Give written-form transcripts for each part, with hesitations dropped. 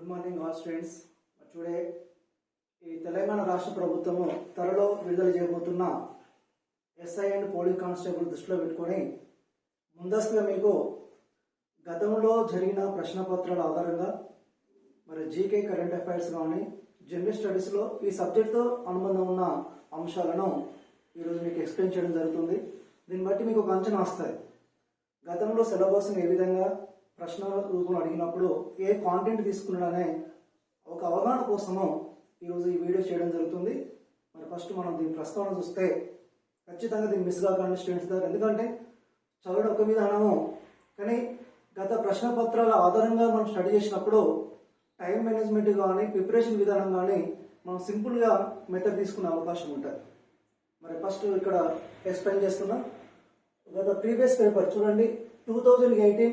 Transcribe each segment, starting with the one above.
Good morning all students. Today ఈ తెలంగాణ రాష్ట్ర ప్రభుత్వము త్వరలో విడుదల చేయబోతున్న ఎస్ఐ అండ్ పోలీస్ కానిస్టేబుల్ దృష్టిలో పెట్టుకొని ముందస్తుగా మీకు గతంలో జరిగిన ప్రశ్నపత్రాల ఆధారంగా మరి జీకే కరెంట్ అఫైర్స్ కానీ జనరల్ స్టడీస్లో ఈ సబ్జెక్ట్తో అనుబంధం ఉన్న అంశాలను ఈరోజు మీకు ఎక్స్ప్లెయిన్ చేయడం జరుగుతుంది. దీన్ని బట్టి మీకు ఒక అంచనా వస్తుంది. గతంలో సిలబస్ని ఏ విధంగా ప్రశ్న రూపంలో అడిగినప్పుడు ఏ కాంటెంట్ తీసుకున్నాడనే ఒక అవగాహన కోసము ఈరోజు ఈ వీడియో చేయడం జరుగుతుంది. మరి ఫస్ట్ మనం దీని ప్రస్తావన చూస్తే ఖచ్చితంగా దీన్ని మిస్ కాకండి స్టూడెంట్స్ దగ్గర. ఎందుకంటే చదవడం ఒక విధానము, కానీ గత ప్రశ్న పత్రాల ఆధారంగా మనం స్టడీ చేసినప్పుడు టైం మేనేజ్మెంట్ కానీ ప్రిపరేషన్ విధానం కానీ మనం సింపుల్గా మెథడ్ తీసుకునే అవకాశం ఉంటుంది. మరి ఫస్ట్ ఇక్కడ ఎక్స్ప్లెయిన్ చేస్తున్నా. గత ప్రీవియస్ పేపర్ చూడండి, 2018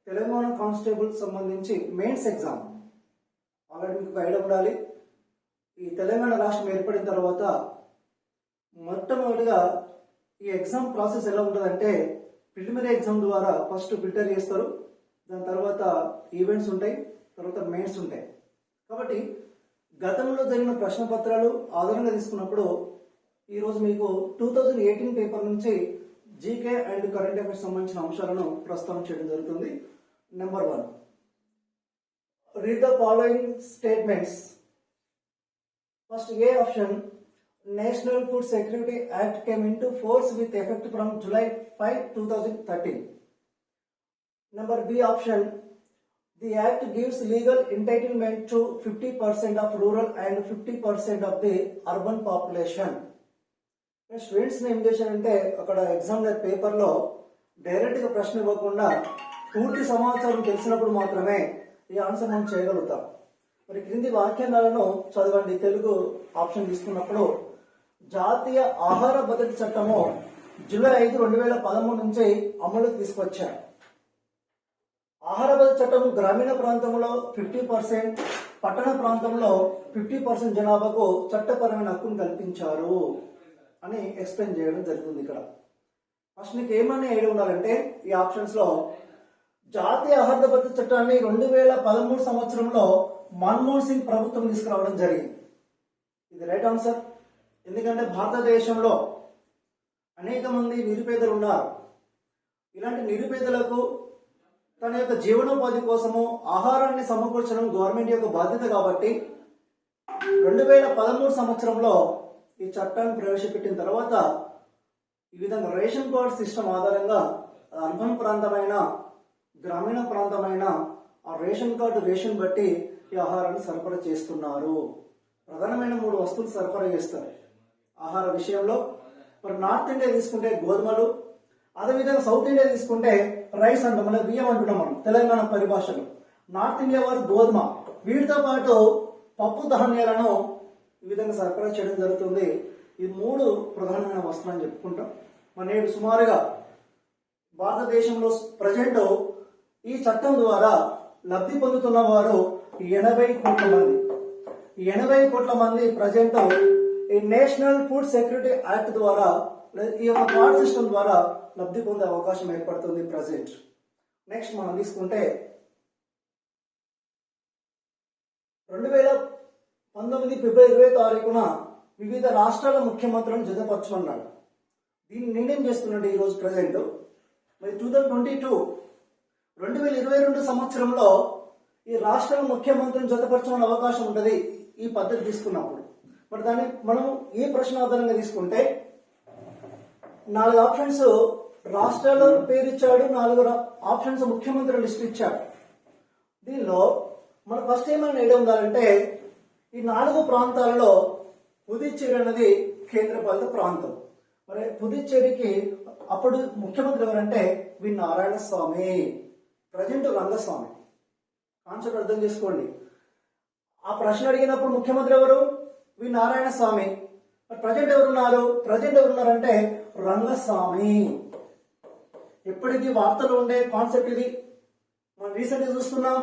తెలంగాణ కానిస్టేబుల్ సంబంధించి మెయిన్స్ ఎగ్జామ్ ఆల్రెడీ మీకు ఐడియా ఉండాలి. ఈ తెలంగాణ రాష్ట్రం ఏర్పడిన తర్వాత మొట్టమొదటిగా ఈ ఎగ్జామ్ ప్రాసెస్ ఎలా ఉంటుందంటే ప్రిలిమినరీ ఎగ్జామ్ ద్వారా ఫస్ట్ ఫిల్టర్ చేస్తారు, దాని తర్వాత ఈవెంట్స్ ఉంటాయి, తర్వాత మెయిన్స్ ఉంటాయి. కాబట్టి గతంలో జరిగిన ప్రశ్న పత్రాలు ఆధారంగా తీసుకున్నప్పుడు ఈరోజు మీకు 2018 పేపర్ నుంచి జీకే అండ్ కరెంట్ అఫైర్స్ సంబంధించిన అంశాలను ప్రస్తావన చేయడం జరుగుతుంది. Number 1, read the following statements. First A option, national food security act came into force with effect from July 5, 2013. Number B option, the act gives legal entitlement to 50% of rural and 50% of the urban population. స్టూడెంట్స్ని ఏం చేశారంటే అక్కడ exam పేపర్లో డైరెక్ట్గా ప్రశ్న ఇవ్వకుండా పూర్తి సమాచారం తెలిసినప్పుడు మాత్రమే ఈ ఆన్సర్ మనం చేయగలుగుతాం. మరి క్రింది వాక్యాలను చదవండి. తెలుగు ఆప్షన్ తీసుకున్నప్పుడు జాతీయ ఆహార భద్రత చట్టము July 5, 2013 నుంచి అమలుకి తీసుకొచ్చారు. ఆహార భద్రత చట్టం గ్రామీణ ప్రాంతంలో 50%, పట్టణ ప్రాంతంలో 50% జనాభాకు చట్టపరమైన హక్కును కల్పించారు అని ఎక్స్ప్లెయిన్ చేయడం జరుగుతుంది. ఇక్కడ ఫస్ట్ నీకు ఏమని ఐడియా ఉండాలంటే ఈ ఆప్షన్స్ లో జాతీయ ఆహార భద్రత చట్టాన్ని 2013 సంవత్సరంలో మన్మోహన్ సింగ్ ప్రభుత్వం తీసుకురావడం జరిగింది. ఇది రైట్ ఆన్సర్. ఎందుకంటే భారతదేశంలో అనేక మంది నిరుపేదలు ఉన్నారు. ఇలాంటి నిరుపేదలకు తన యొక్క జీవనోపాధి కోసము ఆహారాన్ని సమకూర్చడం గవర్నమెంట్ యొక్క బాధ్యత కాబట్టి 2013 సంవత్సరంలో ఈ చట్టాన్ని ప్రవేశపెట్టిన తర్వాత ఈ విధంగా రేషన్ కార్డ్ సిస్టమ్ ఆధారంగా అర్బన్ ప్రాంతమైన గ్రామీణ ప్రాంతమైన ఆ రేషన్ కార్డు రేషన్ బట్టి ఈ ఆహారాన్ని సరఫరా చేస్తున్నారు. ప్రధానమైన 3 వస్తువులు సరఫరా చేస్తారు ఆహార విషయంలో. మరి నార్త్ ఇండియా తీసుకుంటే గోధుమలు, అదేవిధంగా సౌత్ ఇండియా తీసుకుంటే రైస్ అంటాం, మన బియ్యం అంటున్నాం మనం తెలంగాణ పరిభాషలో. నార్త్ ఇండియా వారు గోధుమ, వీటితో పాటు పప్పు ధాన్యాలను ఈ విధంగా సరఫరా చేయడం జరుగుతుంది. ఈ 3 ప్రధానమైన వస్తువులు అని చెప్పుకుంటాం. మన నేడు సుమారుగా భారతదేశంలో ప్రజెంట్ ఈ చట్టం ద్వారా లబ్ధి పొందుతున్న వారు 80 కోట్ల మంది. ఈ 80 కోట్ల మంది ప్రజెంట్ ఈ నేషనల్ ఫుడ్ సెక్యూరిటీ యాక్ట్ ద్వారా ఈ యొక్క కార్డ్ సిస్టమ్ ద్వారా లబ్ధి పొందే అవకాశం ఏర్పడుతుంది ప్రజెంట్. నెక్స్ట్ మనం తీసుకుంటే 2019 ఫిబ్రవరి 20వ తారీఖున వివిధ రాష్ట్రాల ముఖ్యమంత్రులను జతపరచుకున్నాడు. దీన్ని నిర్ణయం చేస్తున్నాడు ఈరోజు ప్రజెంట్. మరి 2022 సంవత్సరంలో ఈ రాష్ట్రాల ముఖ్యమంత్రులను జతపరచుకునే అవకాశం ఉంటుంది ఈ పద్ధతి తీసుకున్నప్పుడు. మరి దాన్ని మనం ఈ ప్రశ్న ఆధారంగా తీసుకుంటే 4 ఆప్షన్స్ రాష్ట్రాల పేరు ఇచ్చాడు, 4 ఆప్షన్స్ ముఖ్యమంత్రి లిస్ట్ ఇచ్చాడు. దీనిలో మనం ఫస్ట్ ఏమైనా ఐడియా ఉండాలంటే ఈ 4 ప్రాంతాలలో పుదుచ్చేరి అనేది కేంద్రపాలిత ప్రాంతం. మరి పుదుచ్చేరికి అప్పుడు ముఖ్యమంత్రి ఎవరంటే వి నారాయణ స్వామి, ప్రజెంట్ రంగస్వామి. కాన్సెప్ట్ అర్థం చేసుకోండి. ఆ ప్రశ్న అడిగినప్పుడు ముఖ్యమంత్రి ఎవరు? వి నారాయణ స్వామి. ప్రజెంట్ ఎవరున్నారంటే రంగస్వామి. ఎప్పటికీ వార్తలు ఉండే కాన్సెప్ట్ ఇది. మనం రీసెంట్ గా చూస్తున్నాం,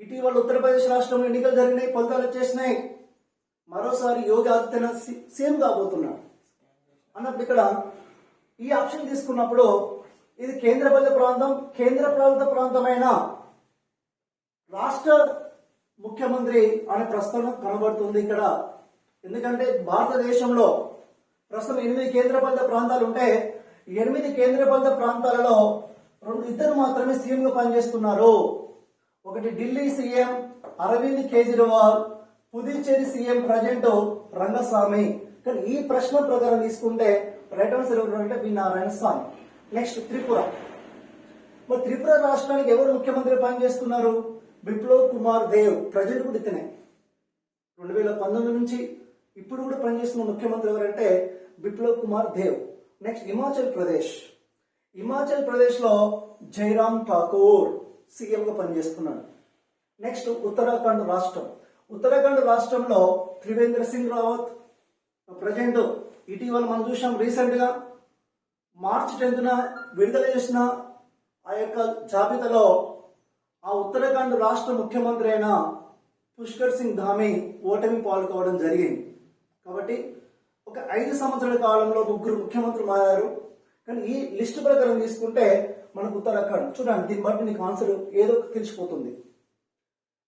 ఇటీవల ఉత్తరప్రదేశ్ రాష్ట్రంలో ఎన్నికలు జరిగినాయి, ఫలితాలు వచ్చేసినాయి. మరోసారి యోగి ఆదిత్యనాథ్ సీఎం కాబోతున్నాడు అన్నప్పుడు ఇక్కడ ఈ ఆప్షన్ తీసుకున్నప్పుడు ఇది కేంద్రపాలిత ప్రాంతమైన రాష్ట్ర ముఖ్యమంత్రి అనే ప్రస్తావన కనబడుతుంది ఇక్కడ. ఎందుకంటే భారతదేశంలో ప్రస్తుతం 8 కేంద్రపాలిత ప్రాంతాలు ఉంటే 8 కేంద్రపాలిత ప్రాంతాలలో ఇద్దరు మాత్రమే సీఎం గా పనిచేస్తున్నారు. ఒకటి Delhi CM Arvind Kejriwal, Puducherry CM present Rangaswamy. కానీ ఈ ప్రశ్న ప్రకారం తీసుకుంటే రైట్ ఆన్సర్ ఎవరంటే వి నారాయణ స్వామి. నెక్స్ట్ త్రిపుర. మరి త్రిపుర రాష్ట్రానికి ఎవరు ముఖ్యమంత్రి పనిచేస్తున్నారు? బిప్లవ్ కుమార్ దేవ్. ప్రజెంట్ కూడా ఇతనే 2019 నుంచి ఇప్పుడు కూడా పనిచేస్తున్న ముఖ్యమంత్రి ఎవరంటే బిప్లవ్ కుమార్ దేవ్. నెక్స్ట్ హిమాచల్ ప్రదేశ్. హిమాచల్ ప్రదేశ్ లో జైరామ్ ఠాకూర్ సీఎం గా పనిచేస్తున్నాడు. నెక్స్ట్ ఉత్తరాఖండ్ రాష్ట్రం. ఉత్తరాఖండ్ రాష్ట్రంలో త్రివేంద్ర సింగ్ రావత్. ప్రజెంట్ ఇటీవల మనం చూసాం రీసెంట్ గా మార్చి 10న విడుదల చేసిన ఆ యొక్క జాబితాలో ఆ ఉత్తరాఖండ్ రాష్ట్ర ముఖ్యమంత్రి అయిన పుష్కర్ సింగ్ ధామి ఓటమి పాల్గొవడం జరిగింది. కాబట్టి ఒక 5 సంవత్సరాల కాలంలో 3 ముఖ్యమంత్రులు మారారు. కానీ ఈ లిస్టు ప్రకారం తీసుకుంటే మనకు ఉత్తరాఖండ్ చూడండి, దీన్ని బట్టి నీకు ఆన్సర్ ఏదో తెలిసిపోతుంది.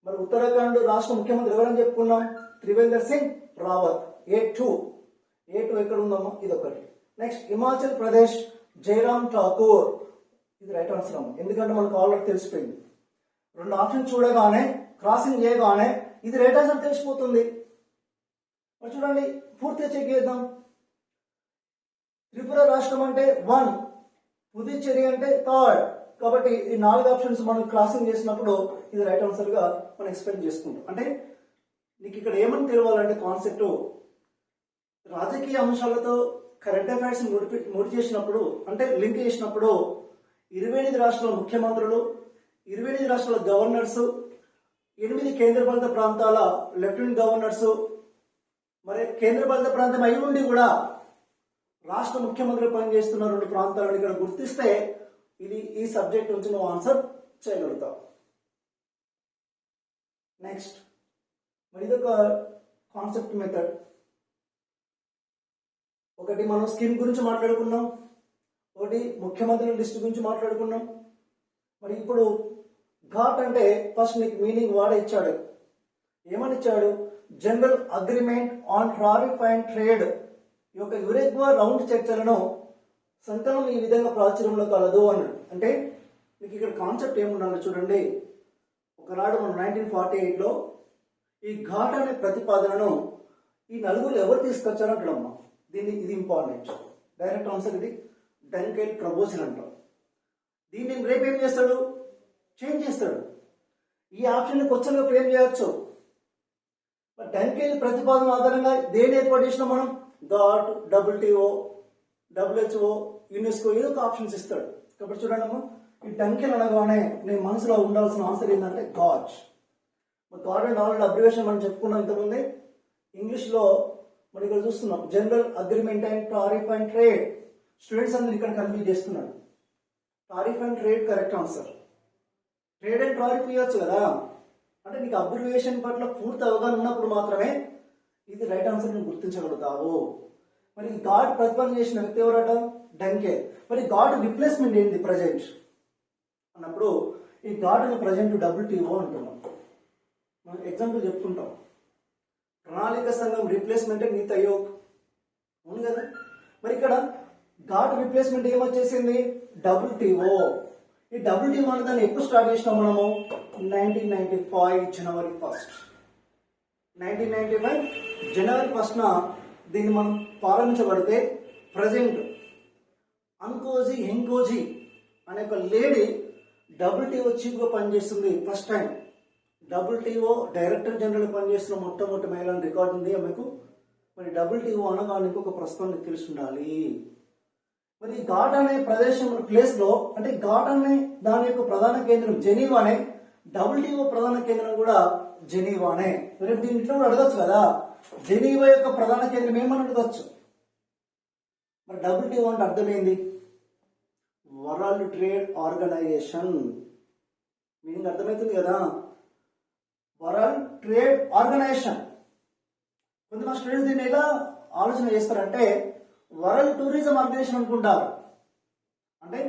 మరి ఉత్తరాఖండ్ రాష్ట్ర ముఖ్యమంత్రి ఎవరని చెప్పుకున్నాం? త్రివేంద్ర సింగ్ రావత్. A2 ఎక్కడ ఉందమ్మా? ఇది ఒకటి. నెక్స్ట్ హిమాచల్ ప్రదేశ్ జైరామ్ ఠాకూర్. ఇది రైట్ ఆన్సర్ అమ్మ, ఎందుకంటే మనకు ఆల్రెడీ తెలిసిపోయింది. 2 ఆప్షన్ చూడగానే క్రాసింగ్ చేయగానే ఇది రైట్ ఆన్సర్ తెలిసిపోతుంది. మరి చూడండి పూర్తిగా చెక్ చేద్దాం. త్రిపుర రాష్ట్రం అంటే 1, పుదుచ్చేరి అంటే 3rd. కాబట్టి ఈ 4 ఆప్షన్స్ మనం క్రాసింగ్ చేసినప్పుడు ఇది రైట్ ఆన్సర్ గా మనం ఎక్స్ప్లెయిన్ చేసుకుంటాం. అంటే నీకు ఇక్కడ ఏమని తెలవాలంటే కాన్సెప్ట్ రాజకీయ అంశాలతో కరెంట్ అఫైర్స్ ముడి చేసినప్పుడు అంటే లింక్ చేసినప్పుడు 28 రాష్ట్రాల ముఖ్యమంత్రులు, 28 రాష్ట్రాల గవర్నర్స్, 8 కేంద్రపాలిత ప్రాంతాల లెఫ్టినెంట్ గవర్నర్స్, మరి కేంద్రపాలిత ప్రాంతం అయి ఉండి కూడా రాష్ట్ర ముఖ్యమంత్రి పనిచేస్తున్న 2 ప్రాంతాలను ఇక్కడ గుర్తిస్తే ఇది ఈ సబ్జెక్ట్ నుంచి నువ్వు ఆన్సర్ చేయగలుగుతావు. నెక్స్ట్ మరి ఇదొక కాన్సెప్ట్ మెథడ్. ఒకటి మనం స్కీమ్ గురించి మాట్లాడుకున్నాం, ఒకటి ముఖ్యమంత్రుల లిస్ట్ గురించి మాట్లాడుకున్నాం. మరి ఇప్పుడు ఘాట్ అంటే ఫస్ట్ నీకు మీనింగ్ వాడే ఇచ్చాడు. ఏమని ఇచ్చాడు? General agreement on tariff and trade ఈ యొక్క యురేగ్వా రౌండ్ చర్చలను సంకలనం ఈ విధంగా ప్రాచుర్యంలో కలదు అన్నాడు. అంటే మీకు ఇక్కడ కాన్సెప్ట్ ఏముండాలి చూడండి. ఒకనాడు మనం 1948లో ఈ ఘాట్ అనే ప్రతిపాదనను ఈ 4 ఎవరు తీసుకొచ్చారో అంటాడమ్మా. ఇది ఇంపార్టెంట్. డైరెక్ట్ ఆన్సర్ ఇది డంకెల్ ప్రపోజల్ అంటాం. దీన్ని రేపు ఏం చేస్తాడు? చేంజ్ చేస్తాడు. ఈ ఆప్షన్ క్వశ్చన్ లో ఫ్రేమ్ చేయొచ్చు. డంకెల్ ప్రతిపాదన ఆధారంగా దేని ఏర్పాటు చేసినా మనం ఘాట్, WTO, WHO, యునెస్కో ఏదో ఒక ఆప్షన్స్ ఇస్తాడు. కాబట్టి చూడండి అమ్మా, ఈ డంకెల్ అనగానే నీ మనసులో ఉండాల్సిన ఆన్సర్ ఏంటంటే ghat. Ghat and already abbreviation మనం చెప్పుకున్నాం ఇంతకుముందే. ఇంగ్లీష్ లో మనం ఇక్కడ చూస్తున్నాం general agreement and tariff and trade. Students అందరూ ఇక్కడ కన్ఫ్యూజ్ చేస్తున్నాడు. Tariff and trade correct answer. Trade and tariff ఇవ్వచ్చు కదా. అంటే నీకు అబ్రివేషన్ పట్ల పూర్తి అవగాహన ఉన్నప్పుడు మాత్రమే ఇది రైట్ ఆన్సర్ ని గుర్తించగలుగుతావు. మరి ఘాట్ ప్రతిపాదన చేసిన వ్యక్తి ఎవరట? డంకెల్. మరి ఘాట్ రిప్లేస్మెంట్ ఏంటి ప్రజెంట్ అన్నప్పుడు ఈ ఘాట్ ని ప్రజెంట్ WTO అంటున్నాం. మనం ఎగ్జాంపుల్ చెప్పుకుంటాం. ప్రణాళిక సంఘం రిప్లేస్మెంట్ నీతి ఆయోగ్ ఉంది కదా. మరి ఇక్కడ ఘాట్ రిప్లేస్మెంట్ ఏమొచ్చేసింది? WTO. ఈ WTO అనే దాన్ని ఎప్పుడు స్టార్ట్ చేసినాం మనము? 1995 జనవరి 1. 1995 జనవరి 1న దీన్ని మనం ప్రారంభించబడితే ప్రజెంట్ అంకోజీ హెంకోజీ అనే ఒక లేడీ WTO చీఫ్ గా పనిచేస్తుంది. First time WTO director general పనిచేస్తున్న మొట్టమొదటి మహిళ రికార్డు ఉంది ఆమెకు. మరి WTO అనగానే ఒక ప్రస్తుతం తెలిసి ఉండాలి. మరి ఘాట్ అనే ప్రదేశం ప్లేస్ లో అంటే ఘాట్ అనే దాని యొక్క ప్రధాన కేంద్రం జెనీవానే, WTO ప్రధాన కేంద్రం కూడా జెనీవానే. మరి దీంట్లో కూడా అడగచ్చు కదా, జెనీవా యొక్క ప్రధాన కేంద్రం ఏమని అడగచ్చు. మరి WTO అంటే అర్థమైంది వరల్డ్ ట్రేడ్ ఆర్గనైజేషన్. మీనింగ్ అర్థమవుతుంది కదా, వరల్డ్ ట్రేడ్ ఆర్గనైజేషన్. కొంతమంది స్టూడెంట్స్ దీన్ని ఎలా ఆలోచన చేస్తారంటే వరల్డ్ టూరిజం ఆర్గనైజేషన్ అనుకుంటారు. అంటే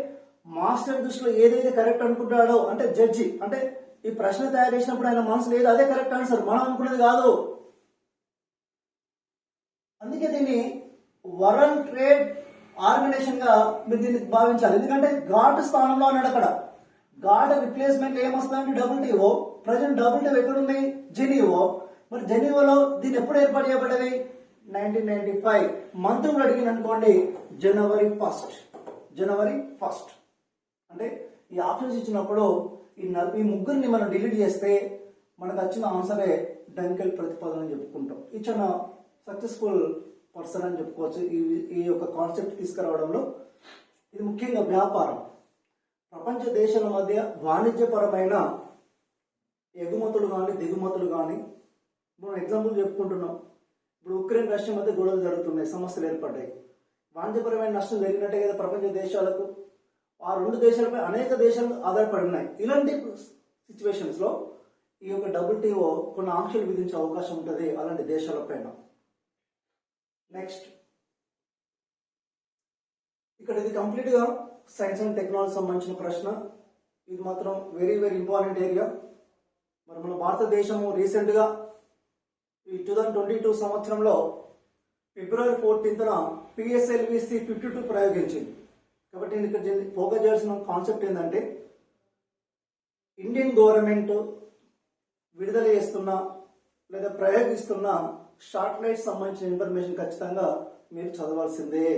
మాస్టర్ దృష్టిలో ఏదైతే కరెక్ట్ అనుకుంటాడో అంటే జడ్జి అంటే ఈ ప్రశ్న తయారు చేసినప్పుడు ఆయన మనసులో ఏదో అదే కరెక్ట్ ఆన్సర్, మనం అనుకున్నది కాదు. అందుకే దీన్ని వరల్డ్ ట్రేడ్ ఆర్గనైజేషన్ గా మీరు దీన్ని భావించాలి. ఎందుకంటే గాడ్ స్థానంలో ఉన్నాడు అక్కడ. గాడ్ రిప్లేస్మెంట్ ఏమొస్తుందంటే WTO. ప్రజెంట్ WTO ఎక్కడుంది? జెనీవో. మరి జెనీవోలో దీన్ని ఎప్పుడు ఏర్పాటు చేయబడ్డది? 1995. మంత్రులు అడిగిన అనుకోండి జనవరి 1. అంటే ఈ ఆప్షన్స్ ఇచ్చినప్పుడు ఈ ముగ్గురిని మనం డిలీట్ చేస్తే మనకు వచ్చిన ఆన్సరే డంకెల్ ప్రతిపాదన అని చెప్పుకుంటాం. ఇచ్చిన సక్సెస్ఫుల్ పర్సన్ అని చెప్పుకోవచ్చు ఈ యొక్క కాన్సెప్ట్ తీసుకురావడంలో. ఇది ముఖ్యంగా వ్యాపారం, ప్రపంచ దేశాల మధ్య వాణిజ్యపరమైన ఎగుమతులు కానీ దిగుమతులు కానీ. మనం ఎగ్జాంపుల్ చెప్పుకుంటున్నాం, ఇప్పుడు ఉక్రెయిన్ రష్యా మధ్య గొడవలు జరుగుతున్నాయి, సమస్యలు ఏర్పడ్డాయి. వాణిజ్యపరమైన నష్టం జరిగినట్టే కదా ప్రపంచ దేశాలకు. ఆ రెండు దేశాలపై అనేక దేశాలు ఆధారపడి ఉన్నాయి. ఇలాంటి సిచ్యువేషన్స్ లో ఈ యొక్క WTO కొన్ని ఆంక్షలు విధించే అవకాశం ఉంటుంది అలాంటి దేశాలపైన. నెక్స్ట్, ఇక్కడ ఇది కంప్లీట్ గా సైన్స్ అండ్ టెక్నాలజీ సంబంధించిన ప్రశ్న. ఇది మాత్రం వెరీ వెరీ ఇంపార్టెంట్ ఏరియా. మరి మన భారతదేశము రీసెంట్ గా ఈ 2022 సంవత్సరంలో February 14న PSLV C-52 ప్రయోగించింది. కాబట్టి నేను ఇక్కడ ఫోకస్ చేయాల్సిన కాన్సెప్ట్ ఏంటంటే, ఇండియన్ గవర్నమెంట్ విడుదల చేస్తున్న లేదా ప్రయోగిస్తున్న శాటిలైట్ సంబంధించిన ఇన్ఫర్మేషన్ ఖచ్చితంగా మీరు చదవాల్సిందే.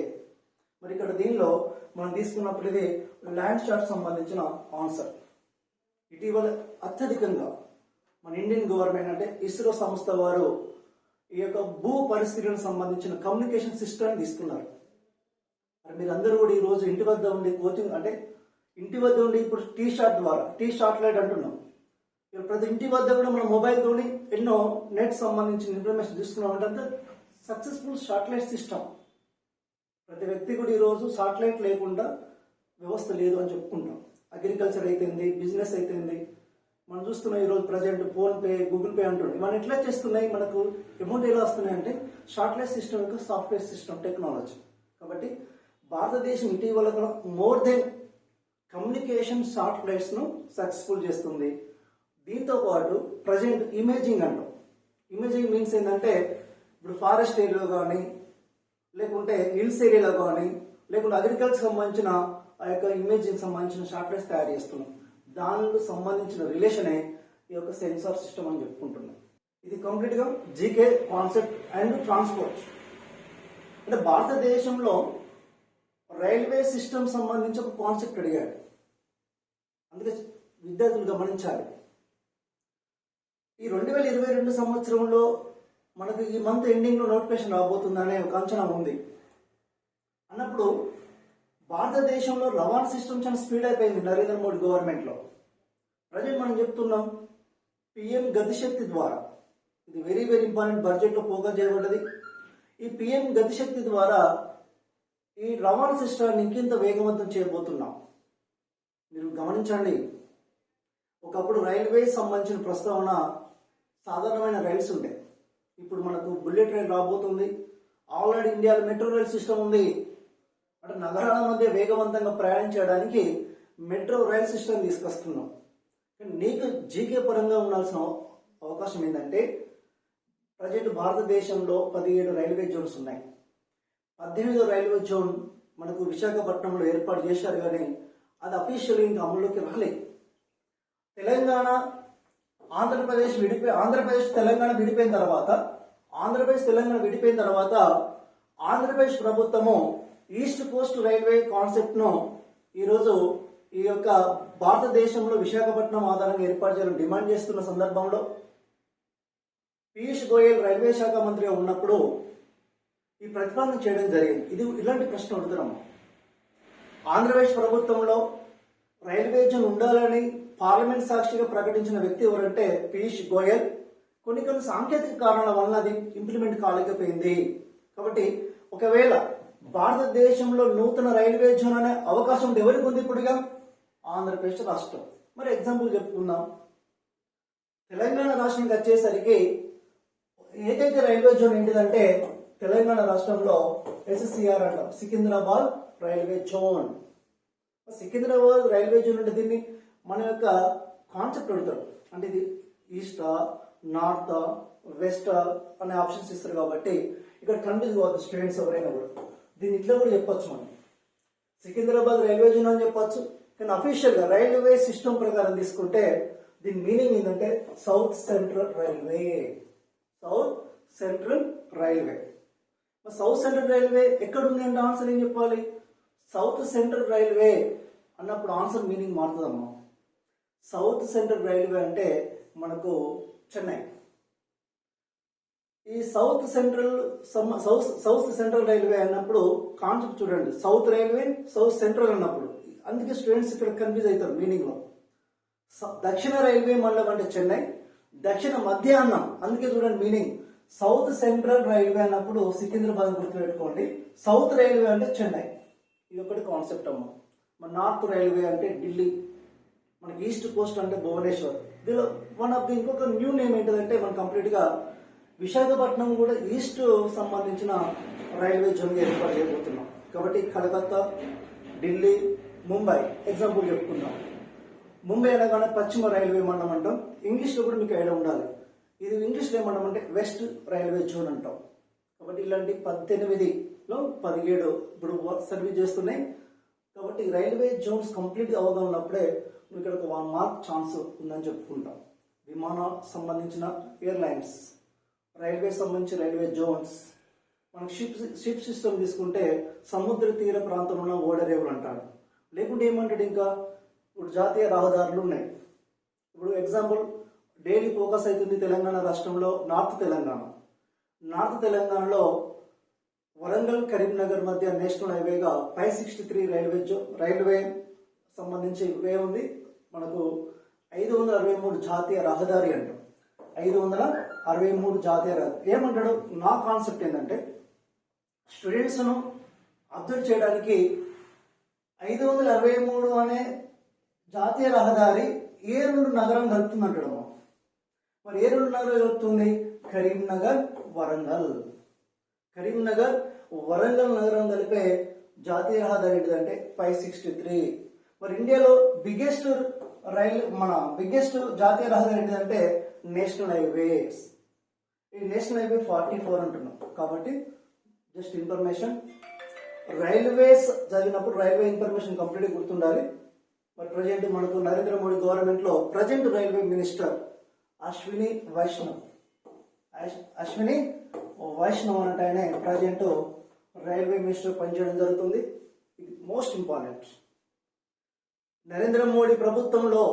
మరి ఇక్కడ దీనిలో మనం తీసుకున్నప్పుడు ఇది ల్యాండ్ షాట్ సంబంధించిన ఆన్సర్. ఇటీవల అత్యధికంగా మన ఇండియన్ గవర్నమెంట్ అంటే ఇస్రో సంస్థ వారు ఈ యొక్క భూ పరిస్థితులకు సంబంధించిన కమ్యూనికేషన్ సిస్టమ్ తీసుకున్నారు. మరి మీరందరూ కూడా ఈ రోజు ఇంటి వద్ద ఉండి కోచింగ్ అంటే ఇంటి వద్ద ఉండి ఇప్పుడు టీ శాటిలైట్ అంటున్నాం. ఇప్పుడు ప్రతి ఇంటి వద్ద కూడా మన మొబైల్ తోని ఎన్నో నెట్ సంబంధించిన ఇన్ఫర్మేషన్ తీసుకున్నాం అంటే సక్సెస్ఫుల్ శాటిలైట్ సిస్టమ్. ప్రతి వ్యక్తి కూడా ఈరోజు శాటిలైట్ లేకుండా వ్యవస్థ లేదు అని చెప్పుకుంటాం. అగ్రికల్చర్ అయితేంది, బిజినెస్ అయితేంది, మనం చూస్తున్నాం ఈరోజు present phone pay, Google pay అంటున్నాయి. మనం ఎట్లా చేస్తున్నాయి, మనకు అమౌంట్ ఎలా వస్తున్నాయి అంటే శాటిలైట్ సిస్టమ్ యొక్క సాఫ్ట్వేర్ సిస్టమ్ టెక్నాలజీ. కాబట్టి భారతదేశం ఇటీవల మోర్ దెన్ కమ్యూనికేషన్ శాటిలైట్స్ ను సక్సెస్ఫుల్ చేస్తుంది. దీంతో పాటు ప్రజెంట్ ఇమేజింగ్ అంటాం. ఇమేజింగ్ మీన్స్ ఏంటంటే, ఇప్పుడు ఫారెస్ట్ ఏరియాలో కానీ, లేకుంటే హిల్స్ ఏరియాలో కానీ, లేకుంటే అగ్రికల్చర్ సంబంధించిన ఆ యొక్క ఇమేజింగ్ సంబంధించిన శాటిలైట్స్ తయారు చేస్తున్నాం. దానికి సంబంధించిన రిలేషనే ఈ యొక్క సెన్సార్ సిస్టమ్ అని చెప్పుకుంటున్నాం. ఇది కంప్లీట్ గా జీకే కాన్సెప్ట్ అండ్ ట్రాన్స్పోర్ట్. అంటే భారతదేశంలో రైల్వే సిస్టమ్ సంబంధించి ఒక కాన్సెప్ట్ అడిగాడు. అందుకే విద్యార్థులు గమనించాలి. ఈ 2022 సంవత్సరంలో మనకు ఈ మంత్ ఎండింగ్ లో నోటిఫికేషన్ రాబోతుందనే ఒక అంచనా ఉంది. అన్నప్పుడు భారతదేశంలో రవాణా సిస్టమ్ చాలా స్పీడ్ అయిపోయింది నరేంద్ర మోడీ గవర్నమెంట్ లో. ప్రజెంట్ మనం చెప్తున్నాం PM గతిశక్తి ద్వారా. ఇది వెరీ వెరీ ఇంపార్టెంట్, బడ్జెట్ లో ఫోకస్ చేయబడ్డది. ఈ PM గతిశక్తి ద్వారా ఈ రవాణా సిస్టాన్ని ఇంకింత వేగవంతం చేయబోతున్నాం. మీరు గమనించండి, ఒకప్పుడు రైల్వే సంబంధించిన ప్రస్తావన సాధారణమైన రైల్స్ ఉండే. ఇప్పుడు మనకు బుల్లెట్ రైల్ రాబోతుంది. ఆల్రెడీ ఇండియాలో మెట్రో రైల్ సిస్టమ్ ఉంది. అంటే నగరాల మధ్య వేగవంతంగా ప్రయాణించడానికి మెట్రో రైల్ సిస్టమ్ తీసుకొస్తున్నాం. నీకు జీకే పరంగా ఉండాల్సిన అవకాశం ఏంటంటే, ప్రజెంట్ భారతదేశంలో 17 రైల్వే జోన్స్ ఉన్నాయి. 18వ రైల్వే జోన్ మనకు విశాఖపట్నంలో ఏర్పాటు చేశారు, కానీ అది అఫీషియల్ ఇంకా అమల్లోకి రాలేదు. తెలంగాణ ఆంధ్రప్రదేశ్ తెలంగాణ విడిపోయిన తర్వాత ఆంధ్రప్రదేశ్ ప్రభుత్వము ఈస్ట్ కోస్ట్ రైల్వే కాన్సెప్ట్ ను ఈరోజు ఈ యొక్క భారతదేశంలో విశాఖపట్నం ఆధారంగా ఏర్పాటు చేయాలని డిమాండ్ చేస్తున్న సందర్భంలో పీయూష్ గోయల్ రైల్వే శాఖ మంత్రిగా ఉన్నప్పుడు ఈ ప్రతిపాదన చేయడం జరిగింది. ఇది ఇలాంటి ప్రశ్న అడుగుతున్నాం. ఆంధ్రప్రదేశ్ ప్రభుత్వంలో రైల్వే జోన్ ఉండాలని పార్లమెంట్ సాక్షిగా ప్రకటించిన వ్యక్తి ఎవరంటే పీయూష్ గోయల్. కొన్ని సాంకేతిక కారణాల వలన అది ఇంప్లిమెంట్ కాలేకపోయింది. కాబట్టి ఒకవేళ భారతదేశంలో నూతన రైల్వే జోన్ అనే అవకాశం ఎవరికి ఉంది? ఇప్పుడుగా ఆంధ్రప్రదేశ్ రాష్ట్రం. మరి ఎగ్జాంపుల్ చెప్పుకుందాం. తెలంగాణ రాష్ట్రానికి వచ్చేసరికి ఏకైక రైల్వే జోన్ ఏంటిదంటే తెలంగాణ రాష్ట్రంలో SCR అంటాం, Secunderabad railway zone. Secunderabad railway zone అంటే దీన్ని మన యొక్క కాన్సెప్ట్ అడుగుతాడు. అంటే ఇది ఈస్టా, నార్త్, వెస్ట్ అనే ఆప్షన్స్ ఇస్తారు కాబట్టి ఇక్కడ కన్ఫ్యూజ్ కావద్దు స్టూడెంట్స్ ఎవరైనా కూడా. దీన్ని ఇట్లా కూడా చెప్పొచ్చు మనం, సికింద్రాబాద్ రైల్వే జోన్ అని చెప్పొచ్చు. కానీ అఫీషియల్ గా రైల్వే సిస్టమ్ ప్రకారం తీసుకుంటే దీని మీనింగ్ ఏంటంటే South Central Railway. South Central Railway. South Central Railway ఎక్కడ ఉంది అంటే ఆన్సర్ ఏం చెప్పాలి? సౌత్ సెంట్రల్ రైల్వే అన్నప్పుడు ఆన్సర్ మీనింగ్ మారుతుందమ్మా. సౌత్ సెంట్రల్ రైల్వే అంటే మనకు చెన్నై. ఈ సౌత్ సెంట్రల్ రైల్వే అన్నప్పుడు కాన్సెప్ట్ చూడండి, సౌత్ రైల్వే సౌత్ సెంట్రల్ అన్నప్పుడు. అందుకే స్టూడెంట్స్ ఇక్కడ కన్ఫ్యూజ్ అవుతారు మీనింగ్ లో. దక్షిణ రైల్వే మండలం అంటే చెన్నై, దక్షిణ మధ్యాహ్నం, అందుకే చూడండి మీనింగ్ సౌత్ సెంట్రల్ రైల్వే అన్నప్పుడు సికింద్రాబాద్ గుర్తుపెట్టుకోండి, సౌత్ రైల్వే అంటే చెన్నై. ఇది ఒకటి కాన్సెప్ట్ అమ్మ. మన నార్త్ రైల్వే అంటే ఢిల్లీ, మనకి ఈస్ట్ కోస్ట్ అంటే భువనేశ్వర్. దీనిలో వన్ ఆఫ్ ది ఇంకొక న్యూ నేమ్ ఏంటంటే మనం కంప్లీట్ గా విశాఖపట్నం కూడా ఈస్ట్ సంబంధించిన రైల్వే జోన్ ఏర్పాటు చేయబోతున్నాం. కాబట్టి కలకత్తా, ఢిల్లీ, ముంబై ఎగ్జాంపుల్ చెప్పుకుందాం. ముంబై అనగానే పశ్చిమ రైల్వే మండలం అంటాం. ఇంగ్లీష్ లో కూడా మీకు ఐడియా ఉండాలి. ఇది ఇంగ్లీష్ లో ఏమంటాం అంటే వెస్ట్ రైల్వే జోన్ అంటాం. కాబట్టి ఇలాంటి 18లో 17 ఇప్పుడు సర్వీస్ చేస్తున్నాయి. కాబట్టి రైల్వే జోన్స్ కంప్లీట్ అవగాహన ఉన్నప్పుడే ఇక్కడ ఒక 1 మార్క్ ఛాన్స్ ఉందని చెప్పుకుంటాం. విమానాలకు సంబంధించిన ఎయిర్లైన్స్, రైల్వే సంబంధించి రైల్వే జోన్స్. మనకి షిప్ సిస్టమ్ తీసుకుంటే సముద్ర తీర ప్రాంతంలో ఉన్న ఓడరేవులు అంటాడు. లేకుంటే ఏమంటాడు ఇంకా ఇప్పుడు జాతీయ రహదారులు ఉన్నాయి. ఇప్పుడు ఎగ్జాంపుల్ డైలీ ఫోకస్ అవుతుంది తెలంగాణ రాష్ట్రంలో నార్త్ తెలంగాణలో వరంగల్ కరీంనగర్ మధ్య నేషనల్ హైవేగా 563 రైల్వే సంబంధించి వే ఉంది. మనకు 563 జాతీయ రహదారి అంటాం. 563 జాతీయ రహదారి ఏమంటాడు? నా కాన్సెప్ట్ ఏంటంటే స్టూడెంట్స్ ను అబ్జర్వ్ చేయడానికి 563 అనే జాతీయ రహదారి ఏ 2 నగరం కలుపుతుంది అంటాడు. మరి ఏ 2 నగరాలు కలుపుతుంది? కరీంనగర్, వరంగల్ నగరం కలిపే జాతీయ రహదారి ఏంటిదంటే 563. మరి ఇండియాలో బిగ్గెస్ట్ జాతీయ రహదారి ఏంటిదంటే నేషనల్ హైవేస్. ఈ నేషనల్ హైవే 44 అంటున్నాం. కాబట్టి జస్ట్ ఇన్ఫర్మేషన్, రైల్వేస్ చదివినప్పుడు రైల్వే ఇన్ఫర్మేషన్ కంప్లీట్ గుర్తుండాలి. మరి ప్రజెంట్ మనకు నరేంద్ర మోడీ గవర్నమెంట్ లో present railway minister Ashwini Vaishnav అన్నట్టు ఆయన ప్రజెంట్ రైల్వే మినిస్టర్ పనిచేయడం జరుగుతుంది. ఇది మోస్ట్ ఇంపార్టెంట్. నరేంద్ర మోడీ ప్రభుత్వంలో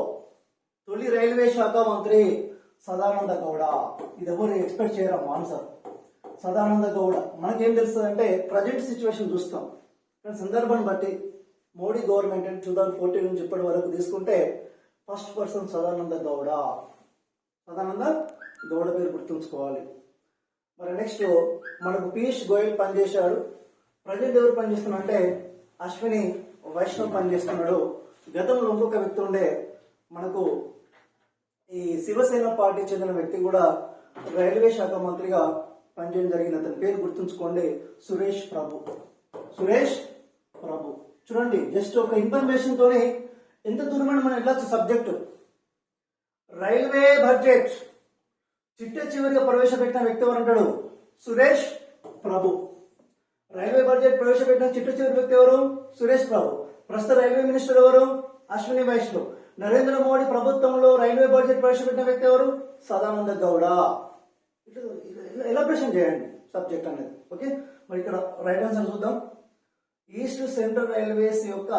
తొలి రైల్వే శాఖ మంత్రి సదానంద గౌడ. ఇది ఎవరు ఎక్స్పెక్ట్ చేయరు ఆన్సర్. సదానంద గౌడ మనకేం తెలుస్తుంది అంటే ప్రజెంట్ సిచ్యువేషన్ చూస్తాం, కానీ సందర్భాన్ని బట్టి మోడీ గవర్నమెంట్ 2014 నుంచి ఇప్పటి వరకు తీసుకుంటే ఫస్ట్ పర్సన్ సదానంద గౌడ పేరు గుర్తుంచుకోవాలి. మరి నెక్స్ట్ మనకు పీయూష్ గోయల్ పనిచేశాడు. ప్రజెంట్ ఎవరు పనిచేస్తున్నారంటే అశ్విని వైష్ణవ్ పనిచేస్తున్నాడు. గతంలో ఇంకొక వ్యక్తి ఉండే మనకు ఈ శివసేన పార్టీ చెందిన వ్యక్తి కూడా రైల్వే శాఖ మంత్రిగా పనిచేయడం జరిగింది. అతని పేరు గుర్తుంచుకోండి, సురేష్ ప్రభు. చూడండి, జస్ట్ ఒక ఇన్ఫర్మేషన్ తోనే ఎంత దూరమైన మనం ఎట్లా సబ్జెక్టు. రైల్వే బడ్జెట్ చిట్ట చివరిగా ప్రవేశపెట్టిన వ్యక్తి ఎవరు అంటాడు? సురేష్ ప్రభు. రైల్వే బడ్జెట్ ప్రవేశపెట్టిన చిట్ట చివరి వ్యక్తి ఎవరు? సురేష్ ప్రభు. ప్రస్తుత రైల్వే మినిస్టర్ ఎవరు? అశ్విని వైష్ణవ్. నరేంద్ర మోడీ ప్రభుత్వంలో రైల్వే బడ్జెట్ ప్రవేశపెట్టిన వ్యక్తి ఎవరు? సదానంద గౌడ. ఎలాబరేషన్ చేయండి సబ్జెక్ట్ అనేది. ఓకే, మరి ఇక్కడ రైట్ ఆన్సర్ చూద్దాం. ఈస్ట్ సెంట్రల్ రైల్వేస్ యొక్క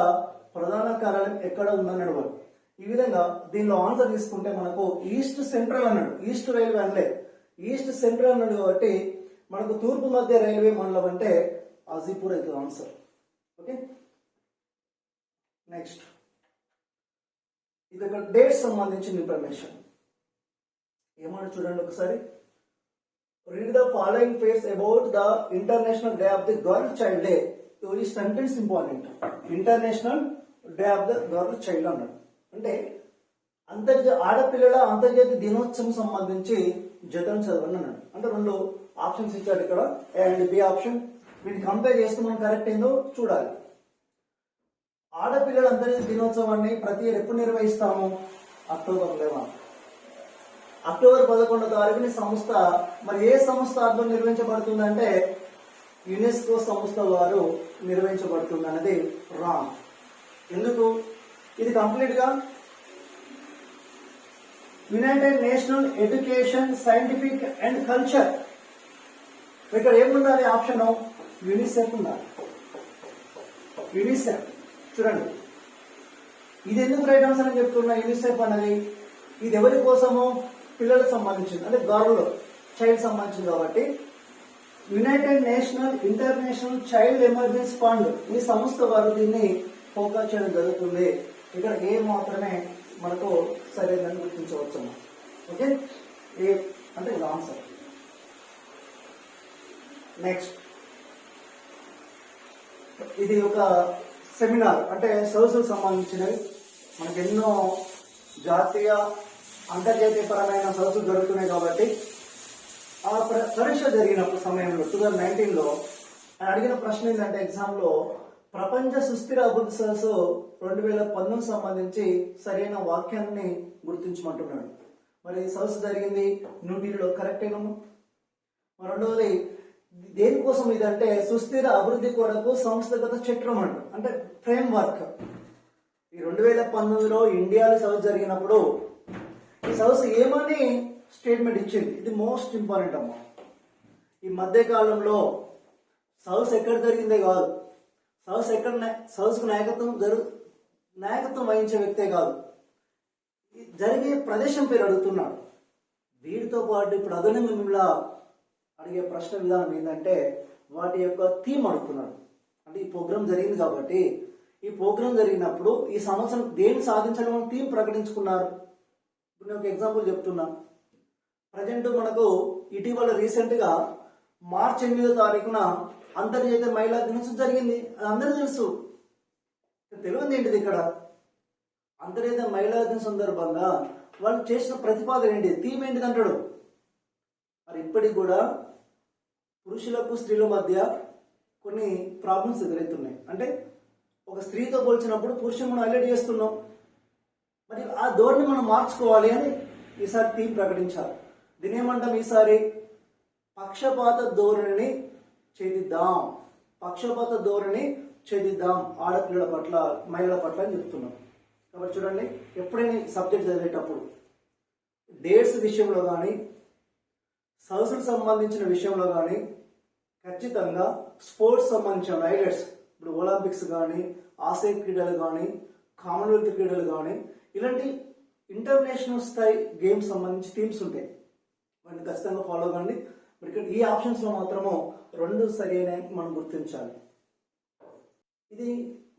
ప్రధాన కార్యాలయం ఎక్కడ ఉందని అడగాలి. ఈ విధంగా దీనిలో ఆన్సర్ తీసుకుంటే మనకు ఈస్ట్ సెంట్రల్ అన్నాడు, ఈస్ట్ రైల్వే అనలే, ఈస్ట్ సెంట్రల్ అన్నాడు. కాబట్టి మనకు తూర్పు మధ్య రైల్వే మండలం అంటే హాజీపూర్ అయితే ఆన్సర్. ఓకే, నెక్స్ట్ ఇది ఒక డేట్ సంబంధించిన ఇన్ఫర్మేషన్. ఏమన్నా చూడండి ఒకసారి. Read the following phrase about the International Day of the Girl Child day. ఈ sentence important. International Day of the Girl Child అన్నాడు అంటే ఆడపిల్లల అంతర్జాతీయ దినోత్సవం సంబంధించి జతను చదవండి అన్నాడు. అంటే 2 ఆప్షన్స్ ఇచ్చాడు ఇక్కడ, ఏ అండ్ బి ఆప్షన్. వీటిని కంపేర్ చేస్తే మనం కరెక్ట్ ఏందో చూడాలి. ఆడపిల్లల అంతర్జాతీయ దినోత్సవాన్ని ప్రతి ఇయర్ ఎప్పుడు నిర్వహిస్తాము? అక్టోబర్ 11. అక్టోబర్ 11వ తారీఖుని సంస్థ, మరి ఏ సంస్థ ఆధ్వర్యంలో నిర్వహించబడుతుందంటే యునెస్కో సంస్థ వారు నిర్వహించబడుతుంది అనేది రాంగ్. ఎందుకు? ఇది కంప్లీట్ గా United national education scientific and culture. ఇక్కడ ఏముండాలి? ఆప్షన్ యునిసెఫ్ ఉండాలి. యునిసెఫ్ చూడండి, ఇది ఎందుకు రైట్ ఆన్సర్ అని చెప్తున్నా? యునిసెఫ్ అనేది ఇది ఎవరి కోసము? పిల్లలకు సంబంధించింది, అంటే గర్ల్ చైల్డ్ సంబంధించింది కాబట్టి United national international child emergency fund ఈ సంస్థ వారు దీన్ని ఫోకస్ చేయడం జరుగుతుంది. ఇక్కడ ఏ మాత్రమే మనకు సరైనదని గుర్తించవచ్చు. ఓకే, ఏ అంటే ఇది ఆన్సర్. నెక్స్ట్, ఇది ఒక సెమినార్, అంటే సదస్సుకు సంబంధించినవి. మనకు ఎన్నో జాతీయ అంతర్జాతీయ పరమైన సదస్సులు జరుగుతున్నాయి కాబట్టి ఆ పరీక్ష జరిగినప్పుడు సమయంలో 2019లో అడిగిన ప్రశ్న ఏంటంటే ఎగ్జామ్లో ప్రపంచ సుస్థిర అభివృద్ధి సదస్సు 2019 సంబంధించి సరైన వాక్యాన్ని గుర్తించమంటున్నాడు. మరి ఈ సదస్సు జరిగింది న్యూఢిల్లీలో, కరెక్ట్ ఏమో. రెండవది దేనికోసం ఇదంటే సుస్థిర అభివృద్ధి కొరకు సంస్థగత చట్రం అంటే ఫ్రేమ్ వర్క్. ఈ 2019లో ఇండియాలో సదస్సు జరిగినప్పుడు ఈ సదస్సు ఏమని స్టేట్మెంట్ ఇచ్చింది? ఇది మోస్ట్ ఇంపార్టెంట్ అమ్మా. ఈ మధ్య కాలంలో సదస్సు ఎక్కడ జరిగిందే కాదు, సదస్సుకు నాయకత్వం వహించే వ్యక్తే కాదు, జరిగే ప్రదేశం పేరు అడుగుతున్నాడు. వీటితో పాటు ఇప్పుడు అదనంగా మిమ్మల్ని అడిగే ప్రశ్న విధానం ఏంటంటే వాటి యొక్క థీమ్ అడుగుతున్నాడు. అంటే ఈ ప్రోగ్రాం జరిగింది కాబట్టి ఈ ప్రోగ్రాం జరిగినప్పుడు ఈ సంవత్సరం దేన్ని సాధించాలని థీమ్ ప్రకటించుకున్నారు. ఇప్పుడు నేను ఒక ఎగ్జాంపుల్ చెప్తున్నా. ప్రజెంట్ మనకు ఇటీవల రీసెంట్ గా మార్చి 8వ తారీఖున అంతర్జాతీయ మహిళా దినోత్సవం జరిగింది. అది అందరూ తెలుసు. తెలియదు ఏంటిది? ఇక్కడ అంతర్జాతీయ మహిళా దిన సందర్భంగా వాళ్ళు చేసిన ప్రతిపాదన ఏంటి, థీమ్ ఏంటిది అంటాడు. మరి ఇప్పటికి కూడా పురుషులకు స్త్రీల మధ్య కొన్ని ప్రాబ్లమ్స్ ఎదురవుతున్నాయి. అంటే ఒక స్త్రీతో పోల్చినప్పుడు పురుషుని మనం హైలైట్ చేస్తున్నాం. మరి ఆ ధోరణి మనం మార్చుకోవాలి అని ఈసారి థీమ్ ప్రకటించారు. దీని ఏమంటాం ఈసారి? పక్షపాత ధోరణిని ఛేదిద్దాం. పక్షపాత ధోరణి ఛేదిద్దాం ఆడపిల్లల పట్ల, మహిళల పట్ల అని చెప్తున్నాం. కాబట్టి చూడండి, ఎప్పుడైనా సబ్జెక్ట్ చదివేటప్పుడు డేట్స్ విషయంలో కానీ సదస్సుకు సంబంధించిన విషయంలో కానీ ఖచ్చితంగా స్పోర్ట్స్ సంబంధించిన హైలైట్స్, ఇప్పుడు ఒలింపిక్స్ కానీ, ఆసియా క్రీడలు కానీ, కామన్వెల్త్ క్రీడలు కానీ, ఇలాంటి ఇంటర్నేషనల్ స్థాయి గేమ్స్ సంబంధించి థీమ్స్ ఉంటాయి. వాటిని ఖచ్చితంగా ఫాలో కండి. మరి ఇక్కడ ఈ ఆప్షన్స్ లో మాత్రము 2 సరైన మనం గుర్తించాలి. ఇది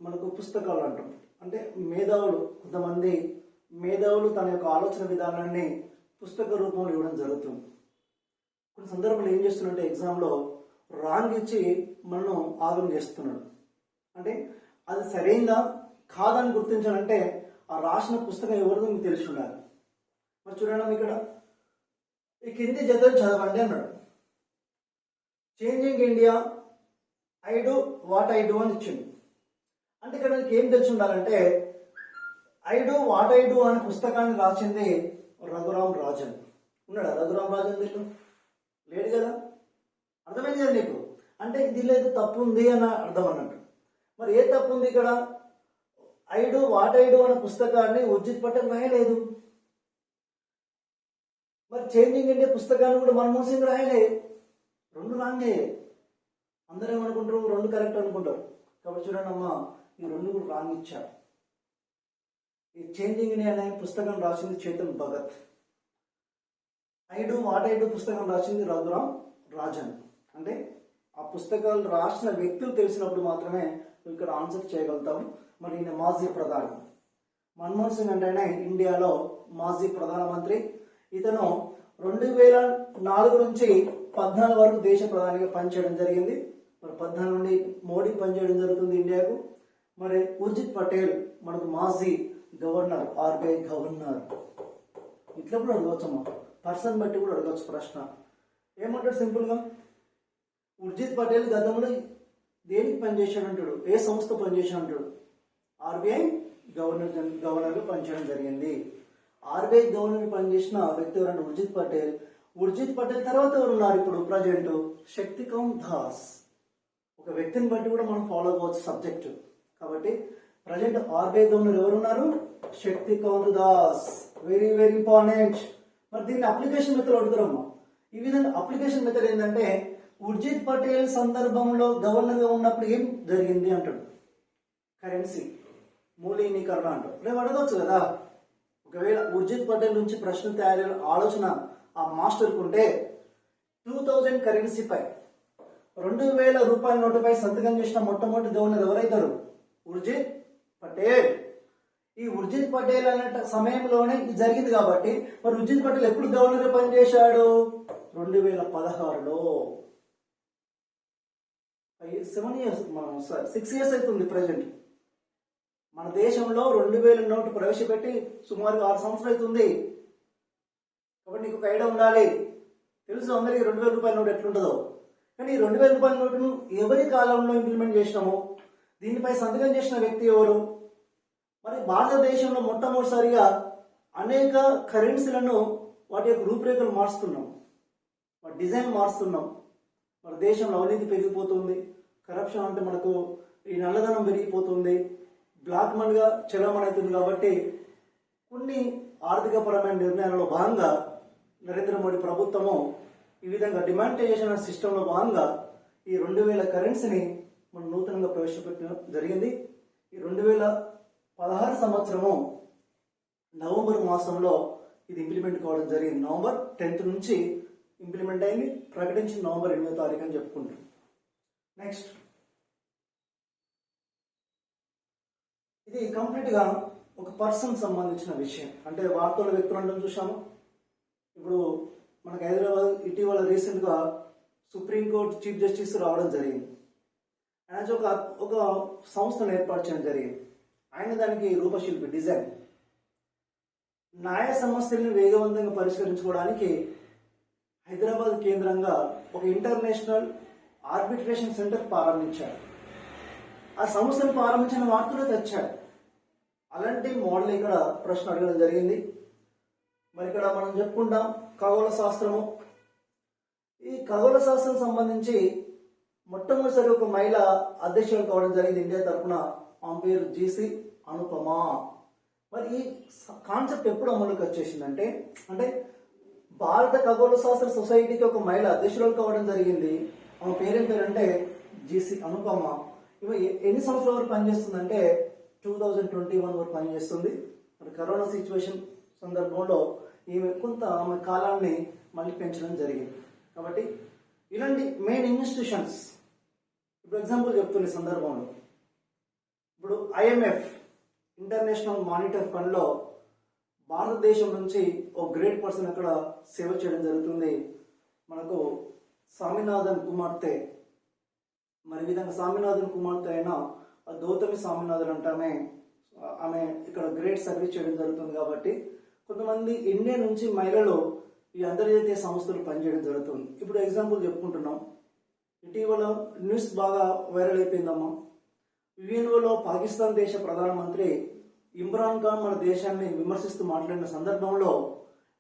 మనకు పుస్తకాలు అంటాం. అంటే మేధావులు, కొంతమంది మేధావులు తన యొక్క ఆలోచన విధానాన్ని పుస్తక రూపంలో ఇవ్వడం జరుగుతుంది. కొన్ని సందర్భాలు ఏం చేస్తున్నట్టే ఎగ్జామ్లో రాంగ్ ఇచ్చి మనం ఆగం చేస్తున్నాడు. అంటే అది సరైందా కాదని గుర్తించాలంటే ఆ రాసిన పుస్తకం ఎవరిదో మీకు తెలిసి ఉండాలి. మరి చూడండి, ఇక్కడ ఈ కింది జతలు చదవండి అన్నాడు. Changing India, I do what I do అని ఇచ్చింది. అంటే ఇక్కడ మీకు ఏం తెలిసి ఉండాలంటే I do what I do అనే పుస్తకాన్ని రాసింది రఘురామ్ రాజన్. ఉన్నాడా రఘురామ్ రాజన్? దీంట్లో లేడు కదా. అర్థమైంది కదా నీకు? అంటే దీనిలో ఏదో తప్పు ఉంది అని అర్థం అన్నట్టు. మరి ఏ తప్పు ఉంది ఇక్కడ? I do what I do అనే పుస్తకాన్ని ఉర్జిత్ పటేల్ రాయలేదు. మరి చేంజింగ్ ఇండియా పుస్తకాన్ని కూడా మన్మోహన్ సింగ్ రాయలే. 2 రాంగే. అందరూ ఏమనుకుంటారు? 2 కరెక్ట్ అనుకుంటారు. కాబట్టి చూడండి అమ్మా, ఈ 2 కూడా రాంగ్ ఇచ్చారు. ఈ చేంజింగ్ ఇండియా అనే పుస్తకం రాసింది Chetan Bhagat. I do what I do పుస్తకం రాసింది రఘురామ్ రాజన్. అంటే ఆ పుస్తకాలు రాసిన వ్యక్తులు తెలిసినప్పుడు మాత్రమే ఇక్కడ ఆన్సర్ చేయగలుగుతాము. మరి ఈయన మాజీ ప్రధాని మన్మోహన్ సింగ్ అంటేనే ఇండియాలో మాజీ ప్రధానమంత్రి. ఇతను 2004 నుంచి 14 వరకు దేశ ప్రధానిగా పనిచేయడం జరిగింది. మరి 14 నుండి మోడీ పనిచేయడం జరుగుతుంది ఇండియాకు. మరి ఉర్జిత్ పటేల్ మనకు మాజీ గవర్నర్, ఆర్బీఐ గవర్నర్. ఇట్లా కూడా అడగవచ్చమ్మా, పర్సన్ బట్టి కూడా అడగవచ్చు ప్రశ్న. ఏమంటాడు సింపుల్గా? ఉర్జిత్ పటేల్ గతంలో దేనికి పనిచేశాడు అంటాడు, ఏ సంస్థ పనిచేశాడు అంటాడు. ఆర్బీఐ గవర్నర్గా పనిచేయడం జరిగింది. ఆర్బీఐ గవర్నర్ పనిచేసిన వ్యక్తి ఎవరంటే ఉర్జిత్ పటేల్. ఉర్జిత్ పటేల్ తర్వాత ఎవరు ఉన్నారు ఇప్పుడు ప్రజెంట్? శక్తికాంత్ దాస్. ఒక వ్యక్తిని బట్టి కూడా మనం ఫాలో అవ్వచ్చు సబ్జెక్ట్. కాబట్టి ప్రజెంట్ ఆర్బీఐ గవర్నర్ ఎవరున్నారు? Shaktikant Das. Very very important. మరి దీన్ని అప్లికేషన్ మెథడ్ అడుగుతారమ్మా. ఈ విధంగా అప్లికేషన్ మెథడ్ ఏంటంటే ఉర్జిత్ పటేల్ సందర్భంలో గవర్నర్ గా ఉన్నప్పుడు ఏం జరిగింది అంటాడు. కరెన్సీ మూలీకరణ అంటాడు. రేపు అడగవచ్చు కదా, ఒకవేళ ఉర్జిత్ పటేల్ నుంచి ప్రశ్న తయారు ఆలోచన ఆ మాస్టర్కు ఉంటే 2000 కరెన్సీపై 2000 రూపాయల నోటుపై సంతకం చేసిన మొట్టమొదటి గవర్నర్ ఎవరైతారు? ఉర్జిత్ పటేల్. ఈ ఉర్జిత్ పటేల్ అనే సమయంలోనే ఇది జరిగింది కాబట్టి మరి ఉర్జిత్ పటేల్ ఎప్పుడు గవర్నర్ పనిచేశాడు? 2016లో. 7 ఇయర్స్ 6 ఇయర్స్ అవుతుంది ప్రజెంట్. మన దేశంలో 2000 నోటు ప్రవేశపెట్టి సుమారు 6 సంవత్సరాలు అవుతుంది. కాబట్టి నీకు ఒక ఐడియా ఉండాలి. తెలుసు అందరికీ 2000 రూపాయల నోటు ఎట్లుంటుందో. కానీ ఈ 2000 రూపాయల నోటును ఎవరి కాలంలో ఇంప్లిమెంట్ చేసినామో, దీనిపై సంతకం చేసిన వ్యక్తి ఎవరు? మరి భారతదేశంలో మొట్టమొదటిసారిగా అనేక కరెన్సీలను వాటి యొక్క రూపురేఖలు మారుస్తున్నాం, వాటి డిజైన్ మారుస్తున్నాం. మన దేశంలో అవినీతి పెరిగిపోతుంది, కరప్షన్ అంటే మనకు ఈ నల్లధనం పెరిగిపోతుంది, బ్లాక్ మనీగా చలామణి అవుతుంది. కాబట్టి కొన్ని ఆర్థికపరమైన నిర్ణయాలలో భాగంగా నరేంద్ర మోడీ ప్రభుత్వము ఈ విధంగా డిమానిటైజేషన్ సిస్టంలో భాగంగా ఈ 2000 కరెన్సీని మనం నూతనంగా ప్రవేశపెట్టడం జరిగింది. ఈ 2016 సంవత్సరము నవంబర్ మాసంలో ఇది ఇంప్లిమెంట్ కావడం జరిగింది. నవంబర్ 10th నుంచి ఇంప్లిమెంట్ అయింది, ప్రకటించి నవంబర్ 8వ తారీఖు అని చెప్పుకుంటాం. నెక్స్ట్, ఇది కంప్లీట్ గా ఒక పర్సన్ సంబంధించిన విషయం. అంటే వార్తల వ్యక్తులను చూసాము. ఇప్పుడు మనకు హైదరాబాద్ ఇటీవల రీసెంట్ గా సుప్రీంకోర్టు చీఫ్ జస్టిస్ రావడం జరిగింది. ఆయన ఒక సంస్థను ఏర్పాటు చేయడం జరిగింది. ఆయన దానికి రూపశిల్పి, డిజైన్. న్యాయ సమస్యలను వేగవంతంగా పరిష్కరించుకోవడానికి హైదరాబాద్ కేంద్రంగా ఒక ఇంటర్నేషనల్ ఆర్బిట్రేషన్ సెంటర్ ప్రారంభించారు. ఆ సంస్థను ప్రారంభించిన వార్తలు తెచ్చారు. అలాంటి మోడల్ ఇక్కడ ప్రశ్న అడగడం జరిగింది. మరి ఇక్కడ మనం చెప్పుకుంటాం ఖగోళ శాస్త్రము. ఈ ఖగోళ శాస్త్రం సంబంధించి మొట్టమొదటిసారి ఒక మహిళ అధ్యక్షులు కావడం జరిగింది ఇండియా తరఫున. ఆమె పేరు జీసీ అనుపమ. మరి ఈ కాన్సెప్ట్ ఎప్పుడు అమలుకి వచ్చేసిందంటే, అంటే భారత ఖగోళ శాస్త్ర సొసైటీకి ఒక మహిళ అధ్యక్షురాలు కావడం జరిగింది. ఆమె పేరేం పేరంటే జీసీ అనుపమ. ఇవి ఎన్ని సంవత్సరాల వరకు పనిచేస్తుందంటే 2021 వరకు పనిచేస్తుంది. మరి కరోనా సిచ్యువేషన్ సందర్భంలో ఆమె కాలాన్ని మళ్ళీ పెంచడం జరిగింది. కాబట్టి ఇలాంటి మెయిన్ ఇన్స్టిట్యూషన్స్, ఇప్పుడు ఎగ్జాంపుల్ చెప్తున్న సందర్భంలో ఇప్పుడు IMF ఇంటర్నేషనల్ మానిటరీ ఫండ్ లో భారతదేశం నుంచి ఒక గ్రేట్ పర్సన్ అక్కడ సేవ చేయడం జరుగుతుంది. మనకు స్వామినాథన్ కుమార్తె. మరి విధంగా స్వామినాథన్ కుమార్తె అయిన గౌతమి స్వామినాథన్ అంటే ఆమె ఇక్కడ గ్రేట్ సర్వీస్ చేయడం జరుగుతుంది. కాబట్టి కొంతమంది ఇండియా నుంచి మహిళలు ఈ అంతర్జాతీయ సంస్థలు పనిచేయడం జరుగుతుంది. ఇప్పుడు ఎగ్జాంపుల్ చెప్పుకుంటున్నాం. ఇటీవల న్యూస్ బాగా వైరల్ అయిపోయిందమ్మా. యుఎన్ఓలో పాకిస్తాన్ దేశ ప్రధానమంత్రి ఇమ్రాన్ ఖాన్ మన దేశాన్ని విమర్శిస్తూ మాట్లాడిన సందర్భంలో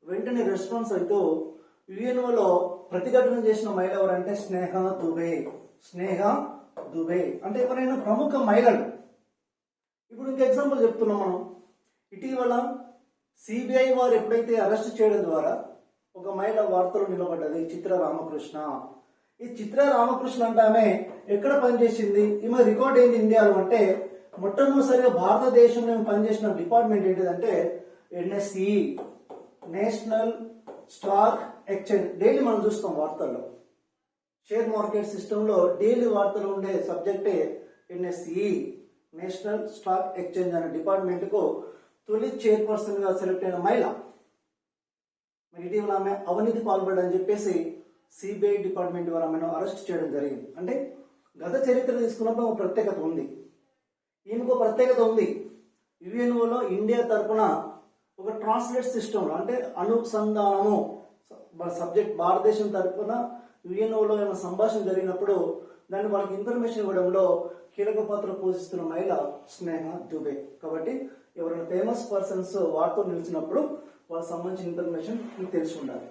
వెంటనే రెస్పాన్స్ అవుతూ యుఎన్ఓలో ప్రతిఘటన చేసిన మహిళ ఎవరంటే స్నేహ దుబే. స్నేహ దుబే అంటే ఎవరైనా ప్రముఖ మహిళలు. ఇప్పుడు ఇంక ఎగ్జాంపుల్ చెప్తున్నాం మనం. ఇటీవల సిబిఐ వారు ఎప్పుడైతే అరెస్ట్ చేయడం ద్వారా ఒక మహిళ వార్తలు నిలబడ్డది, చిత్ర రామకృష్ణ. ఈ చిత్ర రామకృష్ణ అంటే ఆమె ఎక్కడ పనిచేసింది, ఈమె రికార్డ్ ఏంది ఇండియాలో అంటే మొట్టమొదటిసారిగా భారతదేశంలో పనిచేసిన డిపార్ట్మెంట్ ఏంటిదంటే NSE, national stock exchange. Daily మనం చూస్తాం వార్తల్లో, షేర్ మార్కెట్ సిస్టమ్ లో డైలీ వార్తలు ఉండే సబ్జెక్టే NSE, నేషనల్ స్టాక్ ఎక్స్చేంజ్ అనే డిపార్ట్మెంట్ కు తొలి చైర్పర్సన్ గా సెలెక్ట్ అయిన మహిళ. మరి ఇటీవల ఆమె అవినీతి పాల్పడని చెప్పేసి సిబిఐ డిపార్ట్మెంట్ వారు ఆమెను అరెస్ట్ చేయడం జరిగింది. అంటే గత చరిత్ర తీసుకున్నప్పుడు ఒక ప్రత్యేకత ఉంది, ఈమెకు ప్రత్యేకత ఉంది. యుఎన్ఓలో ఇండియా తరఫున ఒక ట్రాన్స్లేట్ సిస్టమ్ అంటే అనుసంధానము సబ్జెక్ట్ భారతదేశం తరఫున యుఎన్ఓలో ఏమైనా సంభాషణ జరిగినప్పుడు దాన్ని వాళ్ళకి ఇన్ఫర్మేషన్ ఇవ్వడంలో కీలక పాత్ర పోషిస్తున్న మహిళ స్నేహ దుబే. కాబట్టి ఎవరైనా ఫేమస్ పర్సన్స్ వారితో నిలిచినప్పుడు వాళ్ళకి సంబంధించిన ఇన్ఫర్మేషన్ మీకు తెలిసి ఉండాలి.